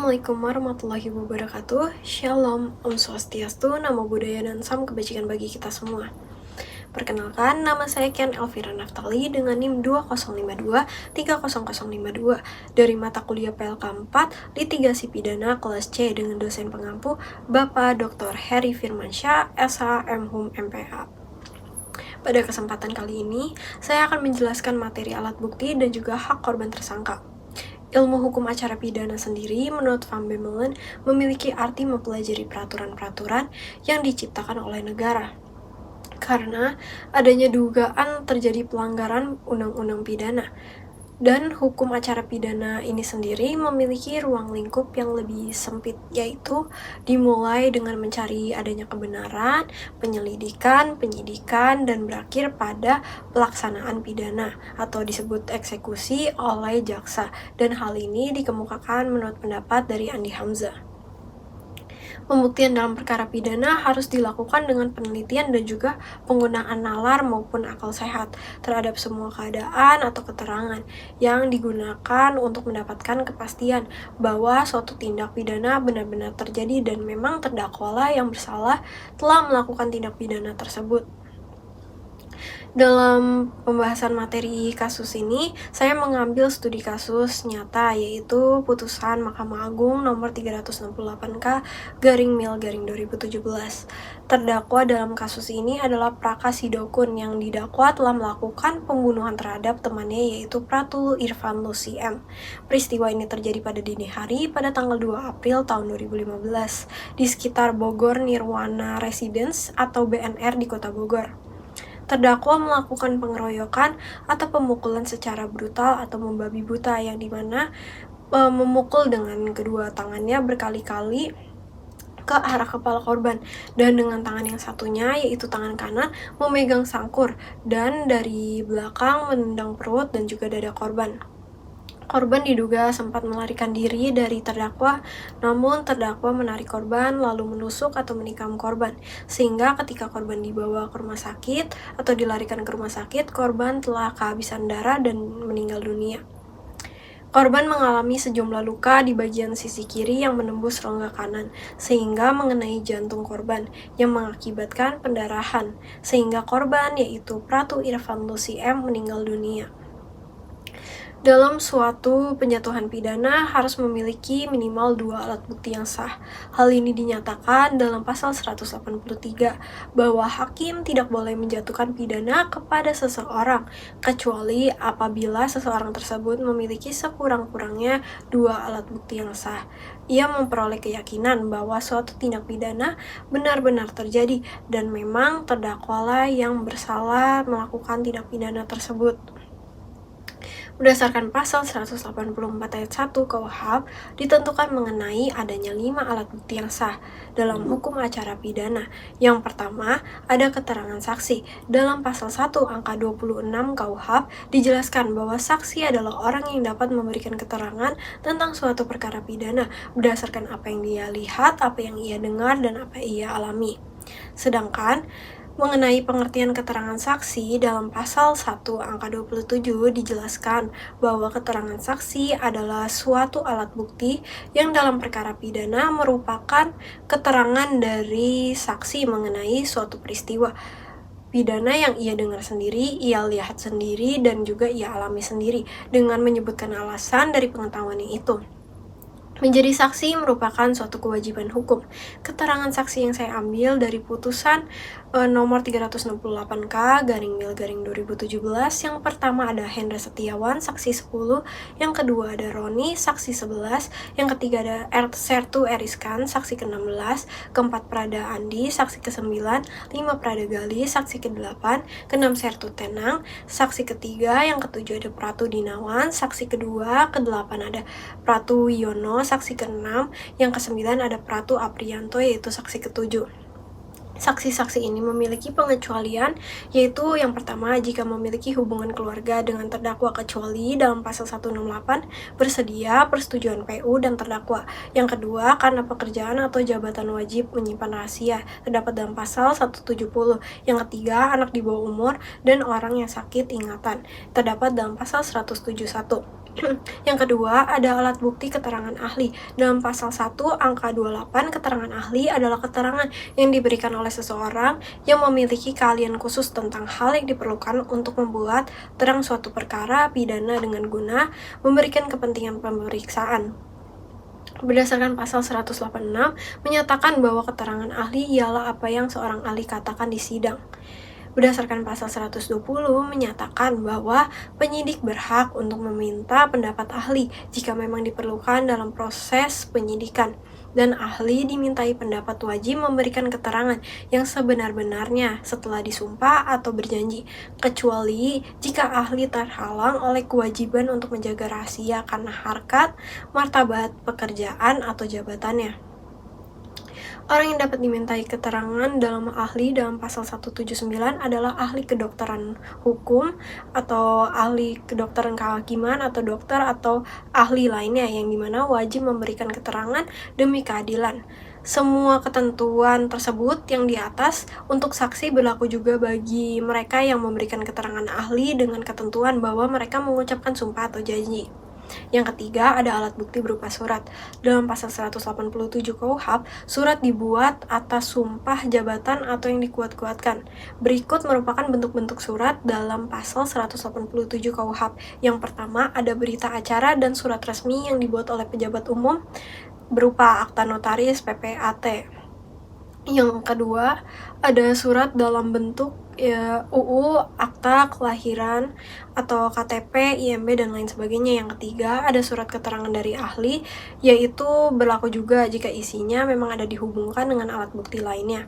Assalamualaikum warahmatullahi wabarakatuh. Shalom, Om Swastiastu, Namo Buddhaya dan Salam Kebajikan bagi kita semua. Perkenalkan, nama saya Ken Elvira Naftali dengan NIM 205230052 dari mata kuliah PLK 4 Litigasi Pidana kelas C dengan dosen pengampu Bapak Dr. Heri Firmansyah, SH, MHum, MPH. Pada kesempatan kali ini, saya akan menjelaskan materi alat bukti dan juga hak korban tersangka. Ilmu hukum acara pidana sendiri, menurut Van Bemmelen, memiliki arti mempelajari peraturan-peraturan yang diciptakan oleh negara. Karena adanya dugaan terjadi pelanggaran undang-undang pidana. Dan hukum acara pidana ini sendiri memiliki ruang lingkup yang lebih sempit, yaitu dimulai dengan mencari adanya kebenaran, penyelidikan, penyidikan, dan berakhir pada pelaksanaan pidana atau disebut eksekusi oleh jaksa. Dan hal ini dikemukakan menurut pendapat dari Andi Hamzah. Pembuktian dalam perkara pidana harus dilakukan dengan penelitian dan juga penggunaan nalar maupun akal sehat terhadap semua keadaan atau keterangan yang digunakan untuk mendapatkan kepastian bahwa suatu tindak pidana benar-benar terjadi dan memang terdakwalah yang bersalah telah melakukan tindak pidana tersebut. Dalam pembahasan materi kasus ini, saya mengambil studi kasus nyata, yaitu putusan Mahkamah Agung nomor 368K /Mil 2017. Terdakwa dalam kasus ini adalah Praka Sidokun yang didakwa telah melakukan pembunuhan terhadap temannya, yaitu Pratu Irfan Lucy M. Peristiwa ini terjadi pada dini hari pada tanggal 2 April tahun 2015 di sekitar Bogor Nirwana Residence atau BNR di Kota Bogor. Terdakwa melakukan pengeroyokan atau pemukulan secara brutal atau membabi buta yang dimana memukul dengan kedua tangannya berkali-kali ke arah kepala korban, dan dengan tangan yang satunya, yaitu tangan kanan, memegang sangkur dan dari belakang menendang perut dan juga dada korban. Korban diduga sempat melarikan diri dari terdakwa, namun terdakwa menarik korban lalu menusuk atau menikam korban, sehingga ketika korban dibawa ke rumah sakit atau dilarikan ke rumah sakit, korban telah kehabisan darah dan meninggal dunia. Korban mengalami sejumlah luka di bagian sisi kiri yang menembus rongga kanan, sehingga mengenai jantung korban, yang mengakibatkan pendarahan, sehingga korban, yaitu Pratu Irfan Lucy M, meninggal dunia. Dalam suatu penjatuhan pidana harus memiliki minimal 2 alat bukti yang sah. Hal ini dinyatakan dalam pasal 183 bahwa hakim tidak boleh menjatuhkan pidana kepada seseorang kecuali apabila seseorang tersebut memiliki sekurang-kurangnya 2 alat bukti yang sah. Ia memperoleh keyakinan bahwa suatu tindak pidana benar-benar terjadi dan memang terdakwalah yang bersalah melakukan tindak pidana tersebut. Berdasarkan pasal 184 ayat 1 KUHP, ditentukan mengenai adanya 5 alat bukti yang sah dalam hukum acara pidana. Yang pertama, ada keterangan saksi. Dalam pasal 1 angka 26 KUHP, dijelaskan bahwa saksi adalah orang yang dapat memberikan keterangan tentang suatu perkara pidana berdasarkan apa yang dia lihat, apa yang ia dengar, dan apa yang ia alami. Sedangkan mengenai pengertian keterangan saksi, dalam pasal 1 angka 27 dijelaskan bahwa keterangan saksi adalah suatu alat bukti yang dalam perkara pidana merupakan keterangan dari saksi mengenai suatu peristiwa pidana yang ia dengar sendiri, ia lihat sendiri, dan juga ia alami sendiri dengan menyebutkan alasan dari pengetahuannya itu. Menjadi saksi merupakan suatu kewajiban hukum. Keterangan saksi yang saya ambil dari putusan nomor 368K /Mil 2017. Yang pertama ada Hendra Setiawan, saksi 10. Yang kedua ada Roni, saksi 11. Yang ketiga ada Sertu Eriskan, saksi ke-16. Keempat Prada Andi, saksi ke-9. 5 Prada Gali, saksi ke-8. Ke-6 Sertu Tenang, saksi ketiga. Yang ke-7 ada Pratu Dinawan, saksi kedua. Ke-8 ada Pratu Wiono, saksi ke-6, yang ke-9 ada Pratu Aprianto, yaitu saksi ke-7. Saksi-saksi ini memiliki pengecualian, yaitu yang pertama, jika memiliki hubungan keluarga dengan terdakwa kecuali dalam pasal 168 bersedia persetujuan PU dan terdakwa. Yang kedua, karena pekerjaan atau jabatan wajib menyimpan rahasia, terdapat dalam pasal 170. Yang ketiga, anak di bawah umur dan orang yang sakit ingatan, terdapat dalam pasal 171. Yang kedua, ada alat bukti keterangan ahli. Dalam pasal 1 angka 28, keterangan ahli adalah keterangan yang diberikan oleh seseorang yang memiliki keahlian khusus tentang hal yang diperlukan untuk membuat terang suatu perkara pidana dengan guna memberikan kepentingan pemeriksaan. Berdasarkan pasal 186, menyatakan bahwa keterangan ahli ialah apa yang seorang ahli katakan di sidang. Berdasarkan pasal 120 menyatakan bahwa penyidik berhak untuk meminta pendapat ahli jika memang diperlukan dalam proses penyidikan, dan ahli dimintai pendapat wajib memberikan keterangan yang sebenar-benarnya setelah disumpah atau berjanji, kecuali jika ahli terhalang oleh kewajiban untuk menjaga rahasia karena harkat, martabat, pekerjaan, atau jabatannya. Orang yang dapat dimintai keterangan dalam ahli dalam pasal 179 adalah ahli kedokteran hukum atau ahli kedokteran kehakiman atau dokter atau ahli lainnya yang dimana wajib memberikan keterangan demi keadilan. Semua ketentuan tersebut yang di atas untuk saksi berlaku juga bagi mereka yang memberikan keterangan ahli dengan ketentuan bahwa mereka mengucapkan sumpah atau janji. Yang ketiga, ada alat bukti berupa surat. Dalam pasal 187 KUHP, surat dibuat atas sumpah jabatan atau yang dikuat-kuatkan. Berikut merupakan bentuk-bentuk surat dalam pasal 187 KUHP. Yang pertama, ada berita acara dan surat resmi yang dibuat oleh pejabat umum berupa akta notaris PPAT. Yang kedua, ada surat dalam bentuk UU, akta kelahiran, atau KTP, IMB, dan lain sebagainya. Yang ketiga, ada surat keterangan dari ahli, yaitu berlaku juga jika isinya memang ada dihubungkan dengan alat bukti lainnya.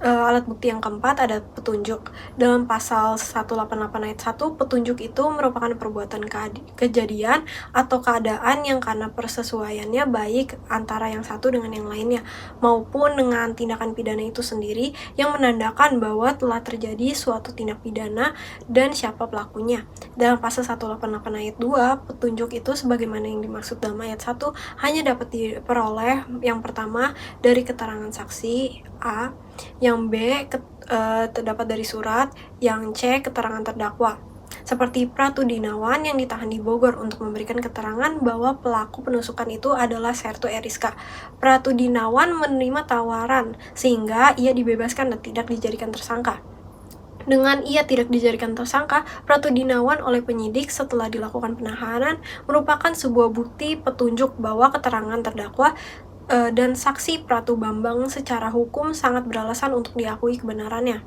Alat bukti yang keempat ada petunjuk. Dalam pasal 188 ayat 1, petunjuk itu merupakan perbuatan kejadian atau keadaan yang karena persesuaiannya baik antara yang satu dengan yang lainnya, maupun dengan tindakan pidana itu sendiri yang menandakan bahwa telah terjadi suatu tindak pidana dan siapa pelakunya. Dalam pasal 188 ayat 2, petunjuk itu sebagaimana yang dimaksud dalam ayat 1 hanya dapat diperoleh yang pertama dari keterangan saksi A, yang B terdapat dari surat, yang C keterangan terdakwa. Seperti Pratu Dinawan yang ditahan di Bogor untuk memberikan keterangan bahwa pelaku penusukan itu adalah Sertu Eriska. Pratu Dinawan menerima tawaran sehingga ia dibebaskan dan tidak dijadikan tersangka. Dengan ia tidak dijadikan tersangka, Pratu Dinawan oleh penyidik setelah dilakukan penahanan merupakan sebuah bukti petunjuk bahwa keterangan terdakwa dan saksi Pratu Bambang secara hukum sangat beralasan untuk diakui kebenarannya.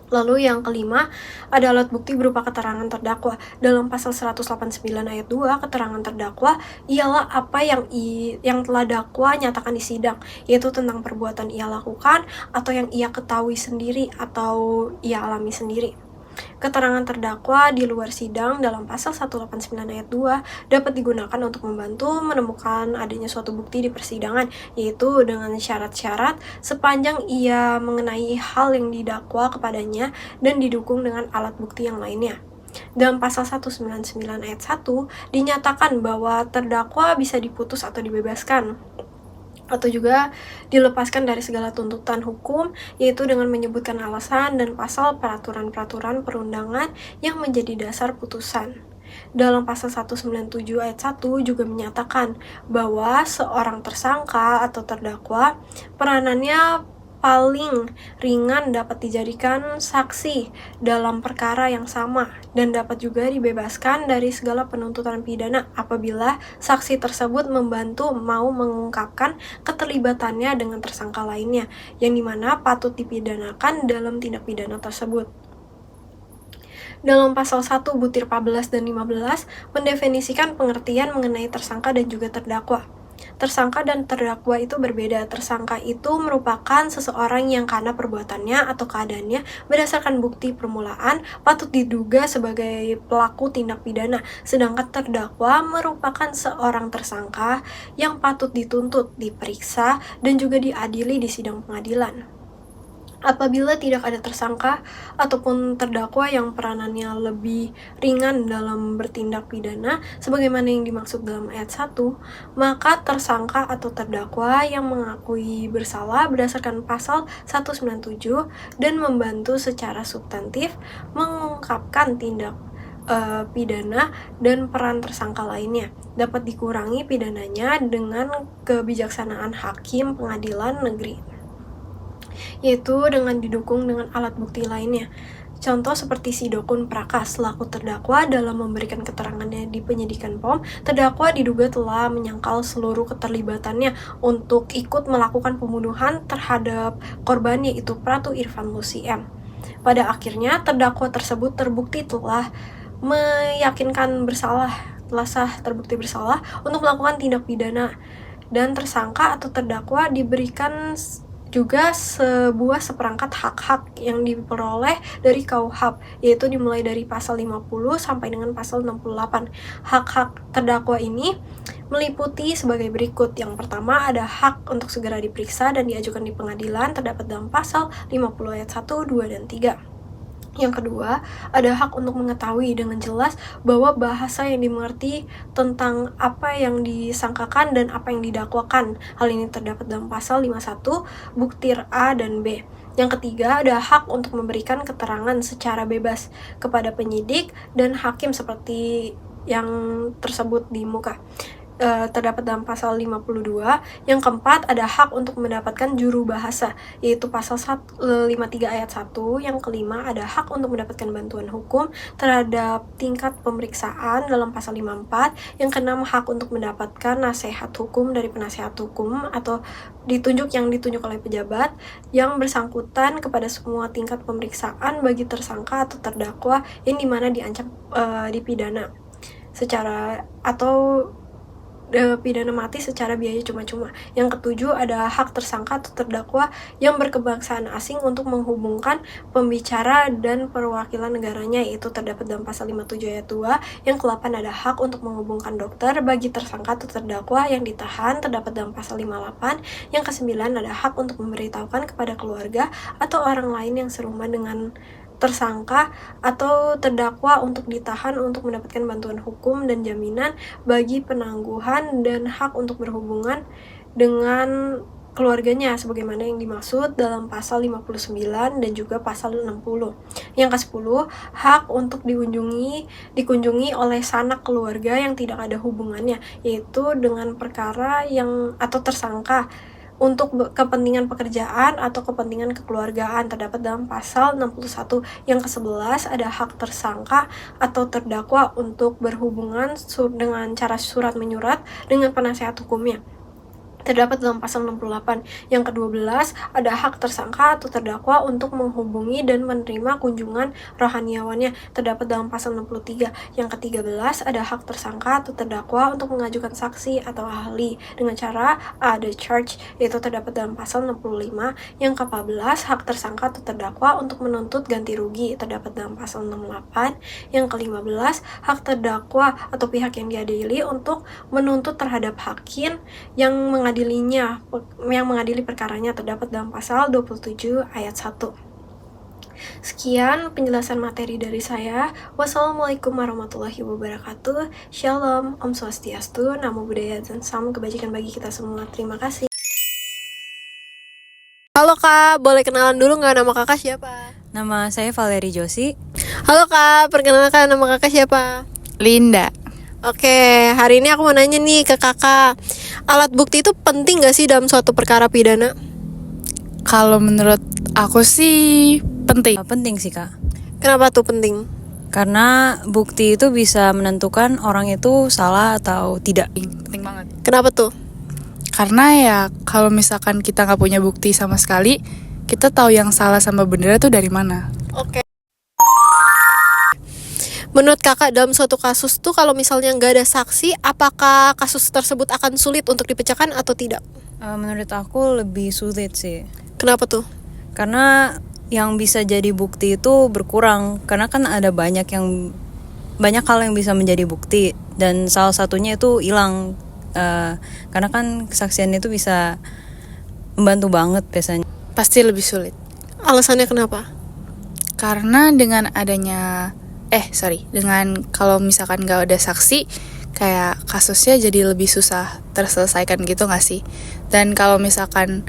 Lalu yang kelima, ada alat bukti berupa keterangan terdakwa. Dalam pasal 189 ayat 2, keterangan terdakwa ialah apa yang telah dakwa nyatakan di sidang, yaitu tentang perbuatan ia lakukan atau yang ia ketahui sendiri atau ia alami sendiri. Keterangan terdakwa di luar sidang dalam pasal 189 ayat 2 dapat digunakan untuk membantu menemukan adanya suatu bukti di persidangan, yaitu dengan syarat-syarat sepanjang ia mengenai hal yang didakwa kepadanya dan didukung dengan alat bukti yang lainnya. Dalam pasal 199 ayat 1 dinyatakan bahwa terdakwa bisa diputus atau dibebaskan, atau juga dilepaskan dari segala tuntutan hukum, yaitu dengan menyebutkan alasan dan pasal peraturan-peraturan perundangan yang menjadi dasar putusan. Dalam pasal 197 ayat 1 juga menyatakan bahwa seorang tersangka atau terdakwa peranannya paling ringan dapat dijadikan saksi dalam perkara yang sama dan dapat juga dibebaskan dari segala penuntutan pidana apabila saksi tersebut membantu mau mengungkapkan keterlibatannya dengan tersangka lainnya yang dimana patut dipidanakan dalam tindak pidana tersebut. Dalam pasal 1 butir 14 dan 15 mendefinisikan pengertian mengenai tersangka dan juga terdakwa. Tersangka dan terdakwa itu berbeda. Tersangka itu merupakan seseorang yang karena perbuatannya atau keadaannya berdasarkan bukti permulaan patut diduga sebagai pelaku tindak pidana, sedangkan terdakwa merupakan seorang tersangka yang patut dituntut, diperiksa, dan juga diadili di sidang pengadilan. Apabila tidak ada tersangka ataupun terdakwa yang peranannya lebih ringan dalam bertindak pidana sebagaimana yang dimaksud dalam ayat 1, maka tersangka atau terdakwa yang mengakui bersalah berdasarkan pasal 197 dan membantu secara substantif mengungkapkan tindak pidana dan peran tersangka lainnya. Dapat dikurangi pidananya dengan kebijaksanaan hakim pengadilan negeri, yaitu dengan didukung dengan alat bukti lainnya. Contoh seperti si Dokun Prakas selaku terdakwa dalam memberikan keterangannya di penyidikan POM, terdakwa diduga telah menyangkal seluruh keterlibatannya untuk ikut melakukan pembunuhan terhadap korban yaitu Pratu Irfan Lucy M. Pada akhirnya terdakwa tersebut terbukti telah meyakinkan bersalah, telah sah terbukti bersalah untuk melakukan tindak pidana, dan tersangka atau terdakwa diberikan juga seperangkat hak-hak yang diperoleh dari KUHP, yaitu dimulai dari pasal 50 sampai dengan pasal 68. Hak-hak terdakwa ini meliputi sebagai berikut. Yang pertama ada hak untuk segera diperiksa dan diajukan di pengadilan, terdapat dalam pasal 50 ayat 1, 2, dan 3. Yang kedua, ada hak untuk mengetahui dengan jelas bahwa bahasa yang dimengerti tentang apa yang disangkakan dan apa yang didakwakan. Hal ini terdapat dalam pasal 51, buktir A dan B. Yang ketiga, ada hak untuk memberikan keterangan secara bebas kepada penyidik dan hakim seperti yang tersebut di muka. Terdapat dalam pasal 52. Yang keempat, ada hak untuk mendapatkan juru bahasa, yaitu pasal 53 ayat 1. Yang kelima, ada hak untuk mendapatkan bantuan hukum terhadap tingkat pemeriksaan dalam pasal 54. Yang keenam, hak untuk mendapatkan nasihat hukum dari penasehat hukum atau ditunjuk oleh pejabat yang bersangkutan kepada semua tingkat pemeriksaan bagi tersangka atau terdakwa yang dimana diancam dipidana secara atau pidana mati secara biaya cuma-cuma. Yang ketujuh, ada hak tersangka atau terdakwa yang berkebangsaan asing untuk menghubungkan pembicara dan perwakilan negaranya, yaitu terdapat dalam pasal 57 ayat 2. Yang ke-8, ada hak untuk menghubungkan dokter bagi tersangka atau terdakwa yang ditahan, terdapat dalam pasal 58. Yang ke-9, ada hak untuk memberitahukan kepada keluarga atau orang lain yang serumah dengan tersangka atau terdakwa untuk ditahan untuk mendapatkan bantuan hukum dan jaminan bagi penangguhan dan hak untuk berhubungan dengan keluarganya sebagaimana yang dimaksud dalam pasal 59 dan juga pasal 60. Yang ke-10, hak untuk dikunjungi oleh sanak keluarga yang tidak ada hubungannya, yaitu dengan perkara yang atau tersangka untuk kepentingan pekerjaan atau kepentingan kekeluargaan, terdapat dalam pasal 61. Yang ke-11, ada hak tersangka atau terdakwa untuk berhubungan dengan cara surat menyurat dengan penasehat hukumnya, terdapat dalam pasal 68. Yang ke-12, ada hak tersangka atau terdakwa untuk menghubungi dan menerima kunjungan rohaniawannya, terdapat dalam pasal 63. Yang ke-13, ada hak tersangka atau terdakwa untuk mengajukan saksi atau ahli dengan cara ada charge, yaitu terdapat dalam pasal 65. Yang ke-14, hak tersangka atau terdakwa untuk menuntut ganti rugi, terdapat dalam pasal 68. Yang ke-15, hak terdakwa atau pihak yang diadili untuk menuntut terhadap hakim yang mengadili perkaranya, terdapat dalam pasal 27 ayat 1. Sekian penjelasan materi dari saya. Wassalamualaikum warahmatullahi wabarakatuh. Shalom, Om Swastiastu, Namo Buddhaya, dan salam kebajikan bagi kita semua. Terima kasih. Halo Kak, boleh kenalan dulu nggak, nama kakak siapa? Nama saya Valeri Josi. Halo Kak, perkenalkan nama kakak siapa? Linda. Oke, hari ini aku mau nanya nih ke kakak, alat bukti itu penting gak sih dalam suatu perkara pidana? Kalau menurut aku sih penting. Penting sih Kak. Kenapa tuh penting? Karena bukti itu bisa menentukan orang itu salah atau tidak. Penting banget. Kenapa tuh? Karena ya kalau misalkan kita nggak punya bukti sama sekali, kita tahu yang salah sama benar itu dari mana. Oke. Menurut kakak dalam suatu kasus tuh kalau misalnya nggak ada saksi, apakah kasus tersebut akan sulit untuk dipecahkan atau tidak? Menurut aku lebih sulit sih. Kenapa tuh? Karena yang bisa jadi bukti itu berkurang. Karena kan ada banyak hal yang bisa menjadi bukti dan salah satunya itu hilang. Karena kan kesaksian itu bisa membantu banget biasanya. Pasti lebih sulit. Alasannya kenapa? Karena dengan kalau misalkan nggak ada saksi, kayak kasusnya jadi lebih susah terselesaikan gitu nggak sih? Dan kalau misalkan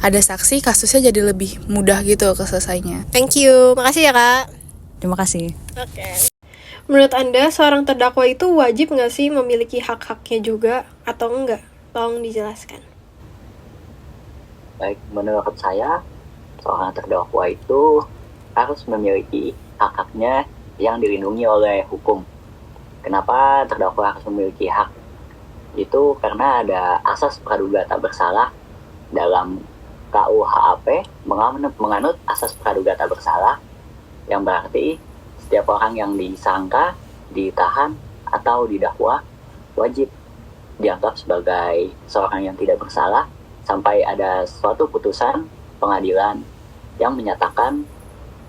ada saksi, kasusnya jadi lebih mudah gitu keselesainya. Thank you, makasih ya kak. Terima kasih. Oke. Menurut Anda, seorang terdakwa itu wajib nggak sih memiliki hak-haknya juga atau enggak? Tolong dijelaskan. Baik, menurut saya, seorang terdakwa itu harus memiliki hak-haknya yang dilindungi oleh hukum. Kenapa terdakwa harus memiliki hak? Itu karena ada asas praduga tak bersalah dalam KUHP menganut asas praduga tak bersalah, yang berarti setiap orang yang disangka, ditahan, atau didakwa wajib dianggap sebagai seorang yang tidak bersalah sampai ada suatu putusan pengadilan yang menyatakan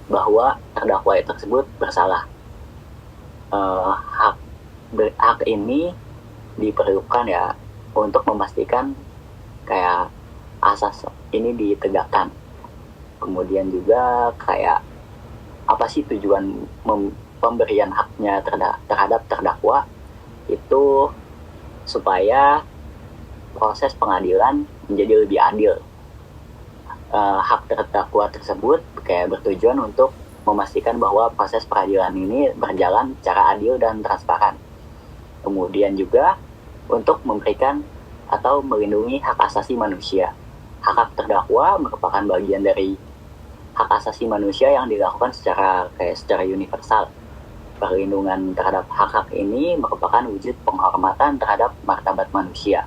bahwa terdakwa tersebut bersalah. Hak ini diperlukan ya untuk memastikan kayak asas ini ditegakkan. Kemudian juga kayak apa sih tujuan pemberian haknya terhadap terdakwa itu supaya proses pengadilan menjadi lebih adil. Hak terdakwa tersebut kayak bertujuan untuk memastikan bahwa proses peradilan ini berjalan secara adil dan transparan. Kemudian juga untuk memberikan atau melindungi hak asasi manusia. Hak terdakwa merupakan bagian dari hak asasi manusia yang dilakukan secara universal. Perlindungan terhadap hak-hak ini merupakan wujud penghormatan terhadap martabat manusia.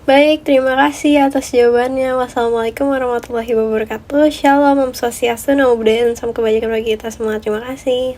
Baik, terima kasih atas jawabannya. Wassalamualaikum warahmatullahi wabarakatuh. Shalom, Om Swastiastu, Namo Buddhaya, dan salam kebajikan bagi kita semua. Terima kasih.